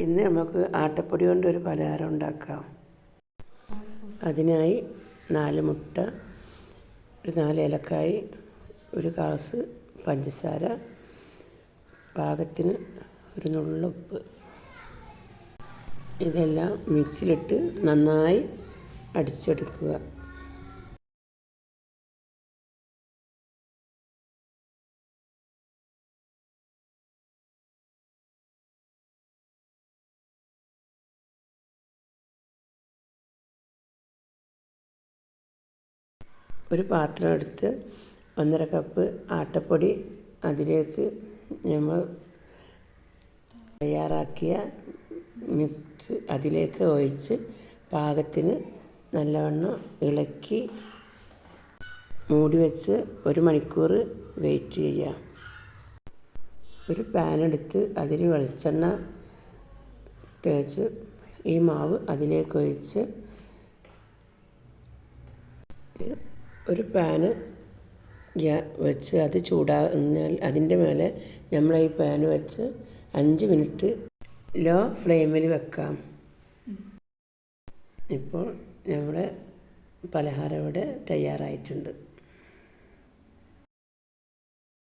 ഇന്ന് നമുക്ക് ആട്ടപ്പൊടി കൊണ്ടൊരു പലഹാരം ഉണ്ടാക്കാം. അതിനായി 4 മുട്ട, ഒരു 4 ഏലക്കായ്, ഒരു ഗ്ലാസ് പഞ്ചസാര, പാകത്തിന് ഒരു നുള്ളുപ്പ്. ഇതെല്ലാം മിക്സിയിലിട്ട് നന്നായി അടിച്ചെടുക്കുക. ഒരു പാത്രം എടുത്ത് 1.5 കപ്പ് ആട്ടപ്പൊടി അതിലേക്ക് നമ്മൾ തയ്യാറാക്കിയ മിക്സ് അതിലേക്ക് ഒഴിച്ച് പാകത്തിന് നല്ലവണ്ണം ഇളക്കി മൂടി വെച്ച് 1 മണിക്കൂർ വെയിറ്റ് ചെയ്യുക. ഒരു പാനെടുത്ത് അതിൽ വെളിച്ചെണ്ണ തേച്ച് ഈ മാവ് അതിലേക്ക് ഒഴിച്ച് ഒരു പാന് വെച്ച് അത് ചൂടാകുന്നാൽ അതിൻ്റെ മേലെ നമ്മൾ ഈ പാന് വെച്ച് 5 മിനിറ്റ് ലോ ഫ്ലെയിമിൽ വെക്കാം. ഇപ്പോൾ നമ്മുടെ പലഹാരം ഇവിടെ തയ്യാറായിട്ടുണ്ട്.